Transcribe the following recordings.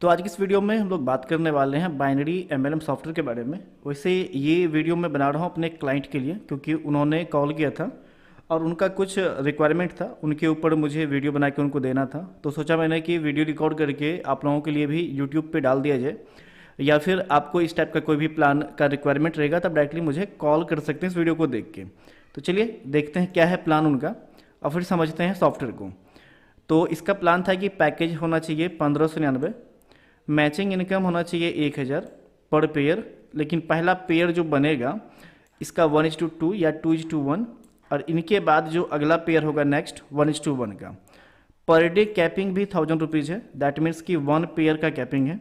तो आज की इस वीडियो में हम लोग बात करने वाले हैं बाइनरी एमएलएम सॉफ्टवेयर के बारे में। वैसे ये वीडियो मैं बना रहा हूँ अपने क्लाइंट के लिए, क्योंकि उन्होंने कॉल किया था और उनका कुछ रिक्वायरमेंट था, उनके ऊपर मुझे वीडियो बना के उनको देना था। तो सोचा मैंने कि वीडियो रिकॉर्ड करके आप लोगों के लिए भी यूट्यूब पे डाल दिया जाए, या फिर आपको इस टाइप का कोई भी प्लान का रिक्वायरमेंट रहेगा तब डायरेक्टली मुझे कॉल कर सकते हैं इस वीडियो को देख के। तो चलिए देखते हैं क्या है प्लान उनका और फिर समझते हैं सॉफ्टवेयर को। तो इसका प्लान था कि पैकेज होना चाहिए 1599, मैचिंग इनकम होना चाहिए 1000 पर पेयर, लेकिन पहला पेयर जो बनेगा इसका 1:2 या 2:1, और इनके बाद जो अगला पेयर होगा नेक्स्ट 1:1 का। पर डे कैपिंग भी 1000 रुपीज़ है, दैट मीन्स कि 1 पेयर का कैपिंग है।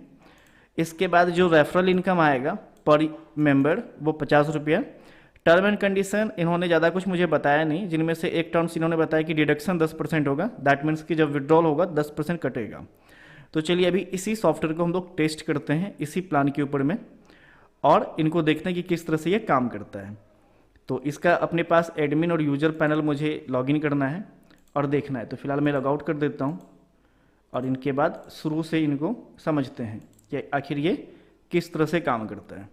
इसके बाद जो रेफरल इनकम आएगा पर मेंबर वो 50 रुपया। टर्म एंड कंडीशन इन्होंने ज़्यादा कुछ मुझे बताया नहीं, जिनमें से एक टर्म्स इन्होंने बताया कि डिडक्शन 10% होगा, दैट मीन्स कि जब विड्रॉल होगा 10% कटेगा। तो चलिए अभी इसी सॉफ्टवेयर को हम लोग टेस्ट करते हैं इसी प्लान के ऊपर में, और इनको देखते हैं कि किस तरह से ये काम करता है। तो इसका अपने पास एडमिन और यूजर पैनल मुझे लॉगिन करना है और देखना है। तो फिलहाल मैं लॉग आउट कर देता हूँ और इनके बाद शुरू से इनको समझते हैं कि आखिर ये किस तरह से काम करता है।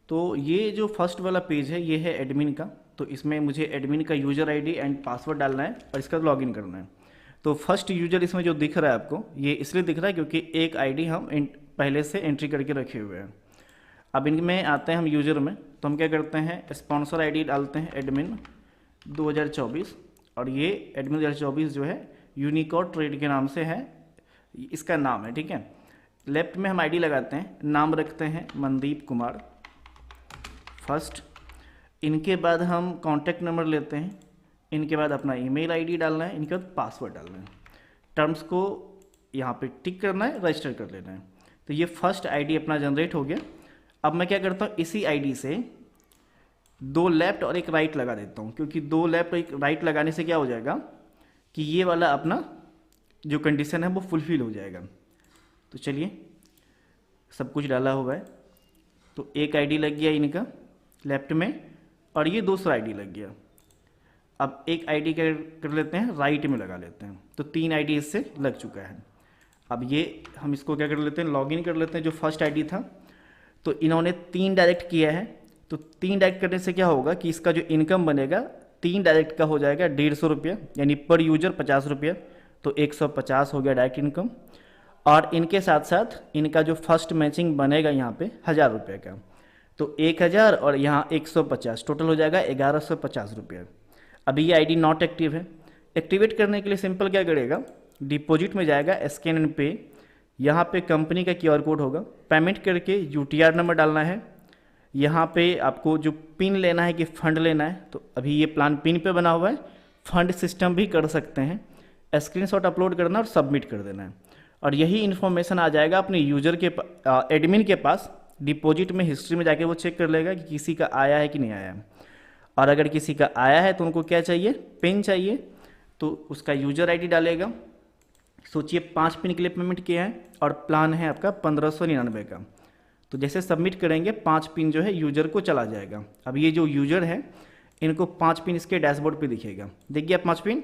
तो ये जो फर्स्ट वाला पेज है ये है एडमिन का। तो इसमें मुझे एडमिन का यूज़र आईडी एंड पासवर्ड डालना है और इसका लॉगिन करना है। तो फर्स्ट यूजर इसमें जो दिख रहा है आपको, ये इसलिए दिख रहा है क्योंकि एक आईडी हम पहले से एंट्री करके रखे हुए हैं। अब इनमें आते हैं हम यूजर में, तो हम क्या करते हैं स्पॉन्सर आईडी डालते हैं एडमिन 2024, और ये एडमिन 2024 जो है यूनिकोड ट्रेड के नाम से है, इसका नाम है, ठीक है। लेफ्ट में हम आईडी लगाते हैं, नाम रखते हैं मनदीप कुमार फर्स्ट। इनके बाद हम कॉन्टैक्ट नंबर लेते हैं, इनके बाद अपना ईमेल आईडी डालना है, इनके बाद पासवर्ड डालना है। टर्म्स को यहाँ पे टिक करना है, रजिस्टर कर लेना है। तो ये फर्स्ट आईडी अपना जनरेट हो गया। अब मैं क्या करता हूँ, इसी आईडी से 2 लेफ्ट और 1 राइट लगा देता हूँ, क्योंकि 2 लेफ्ट और 1 राइट लगाने से क्या हो जाएगा कि ये वाला अपना जो कंडीशन है वो फुलफिल हो जाएगा। तो चलिए सब कुछ डाला हुआ है। तो एक आईडी लग गया इनका लेफ्ट में, और ये दूसरा आईडी लग गया। अब एक आईडी कर लेते हैं राइट में लगा लेते हैं, तो 3 आईडी इससे लग चुका है। अब ये हम इसको क्या कर लेते हैं, लॉगिन कर लेते हैं। जो फर्स्ट आईडी था तो इन्होंने 3 डायरेक्ट किया है, तो 3 डायरेक्ट करने से क्या होगा कि इसका जो इनकम बनेगा 3 डायरेक्ट का हो जाएगा 150 रुपया, यानी पर यूजर 50 रुपया, तो 150 हो गया डायरेक्ट इनकम। और इनके साथ साथ इनका जो फर्स्ट मैचिंग बनेगा यहाँ पे 1000 रुपये का, तो 1000 और यहाँ 150, टोटल हो जाएगा 1150 रुपया। अभी ये आईडी नॉट एक्टिव है। एक्टिवेट करने के लिए सिंपल क्या करेगा, डिपॉजिट में जाएगा, स्कैन एंड पे, यहाँ पे कंपनी का QR कोड होगा, पेमेंट करके UTR नंबर डालना है। यहाँ पे आपको जो पिन लेना है कि फंड लेना है, तो अभी ये प्लान पिन पे बना हुआ है, फंड सिस्टम भी कर सकते हैं। स्क्रीनशॉट अपलोड करना और सबमिट कर देना है, और यही इन्फॉर्मेशन आ जाएगा अपने यूजर के एडमिन के पास। डिपॉजिट में हिस्ट्री में जाके वो चेक कर लेगा कि किसी का आया है कि नहीं आया है, और अगर किसी का आया है तो उनको क्या चाहिए, पिन चाहिए, तो उसका यूजर आईडी डालेगा। सोचिए 5 पिन के लिए पेमेंट किया है और प्लान है आपका 1599 का। तो जैसे सबमिट करेंगे 5 पिन जो है यूजर को चला जाएगा। अब ये जो यूजर है इनको 5 पिन इसके डैशबोर्ड पे दिखेगा, देख गया 5 पिन।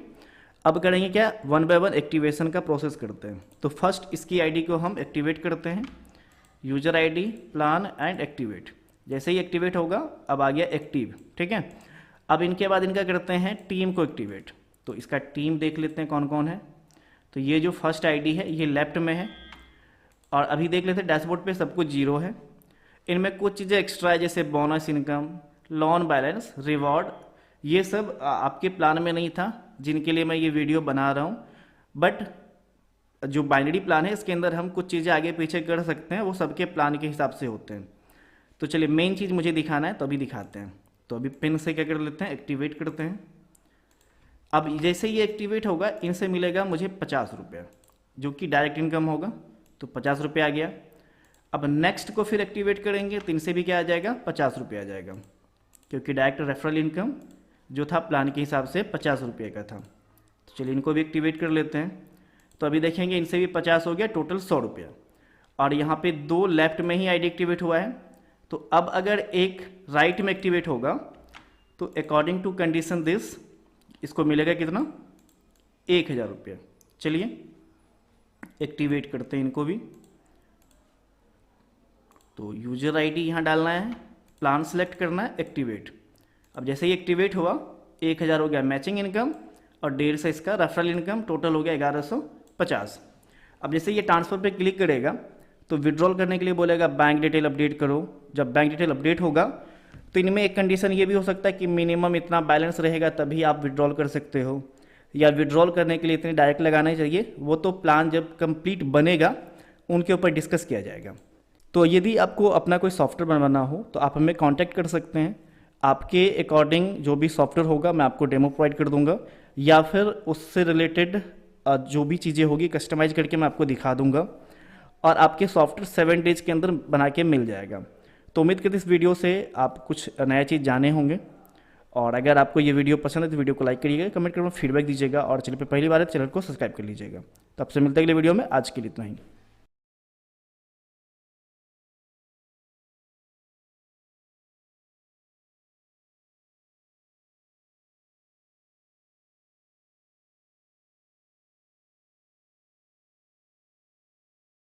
अब करेंगे क्या, 1 बाय 1 एक्टिवेशन का प्रोसेस करते हैं। तो फर्स्ट इसकी आईडी को हम एक्टिवेट करते हैं, user ID plan and activate. जैसे ही एक्टिवेट होगा अब आ गया एक्टिव, ठीक है। अब इनके बाद इनका करते हैं टीम को एक्टिवेट। तो इसका टीम देख लेते हैं कौन कौन है। तो ये जो फर्स्ट आईडी है ये लेफ्ट में है, और अभी देख लेते हैं डैशबोर्ड पे सब कुछ 0 है। इनमें कुछ चीज़ें एक्स्ट्रा है, जैसे bonus income, loan balance, reward, ये सब आपके प्लान में नहीं था, जिनके लिए मैं ये वीडियो बना रहा हूँ। बट जो बाइनरी प्लान है इसके अंदर हम कुछ चीज़ें आगे पीछे कर सकते हैं, वो सबके प्लान के हिसाब से होते हैं। तो चलिए मेन चीज़ मुझे दिखाना है तो अभी दिखाते हैं। तो अभी पिन से क्या कर लेते हैं, एक्टिवेट करते हैं। अब जैसे ये एक्टिवेट होगा इनसे मिलेगा मुझे 50 रुपया, जो कि डायरेक्ट इनकम होगा, तो 50 रुपया आ गया। अब नेक्स्ट को फिर एक्टिवेट करेंगे तो इनसे भी क्या आ जाएगा, 50 रुपया आ जाएगा, क्योंकि डायरेक्ट रेफरल इनकम जो था प्लान के हिसाब से 50 रुपये का था। तो चलिए इनको भी एक्टिवेट कर लेते हैं। तो अभी देखेंगे इनसे भी 50 हो गया, टोटल 100 रुपया। और यहाँ पे 2 लेफ्ट में ही आईडी एक्टिवेट हुआ है, तो अब अगर एक राइट में एक्टिवेट होगा तो अकॉर्डिंग टू कंडीशन दिस इसको मिलेगा कितना, 1000 रुपये। चलिए एक्टिवेट करते हैं इनको भी। तो यूजर आईडी यहाँ डालना है, प्लान सेलेक्ट करना है, एक्टिवेट। अब जैसे ही एक्टिवेट हुआ 1000 हो गया मैचिंग इनकम और 1.5 से इसका रेफरल इनकम, टोटल हो गया 1150। अब जैसे ये ट्रांसफ़र पे क्लिक करेगा तो विड्रॉल करने के लिए बोलेगा बैंक डिटेल अपडेट करो। जब बैंक डिटेल अपडेट होगा तो इनमें एक कंडीशन ये भी हो सकता है कि मिनिमम इतना बैलेंस रहेगा तभी आप विड्रॉल कर सकते हो, या विड्रॉल करने के लिए इतनी डायरेक्ट लगाना ही चाहिए। वो तो प्लान जब कंप्लीट बनेगा उनके ऊपर डिस्कस किया जाएगा। तो यदि आपको अपना कोई सॉफ्टवेयर बनवाना हो तो आप हमें कांटेक्ट कर सकते हैं। आपके अकॉर्डिंग जो भी सॉफ्टवेयर होगा मैं आपको डेमो प्रोवाइड कर दूंगा, या फिर उससे रिलेटेड जो भी चीज़ें होगी कस्टमाइज करके मैं आपको दिखा दूंगा और आपके सॉफ्टवेयर 7 डेज के अंदर बना के मिल जाएगा। तो उम्मीद करते इस वीडियो से आप कुछ नया चीज़ जाने होंगे। और अगर आपको ये वीडियो पसंद है तो वीडियो को लाइक करिएगा, कमेंट करके फीडबैक दीजिएगा और चैनल पे पहली बार है तो चैनल को सब्सक्राइब कर लीजिएगा। तो आपसे मिलते हैं अगले वीडियो में। आज के लिए इतना ही।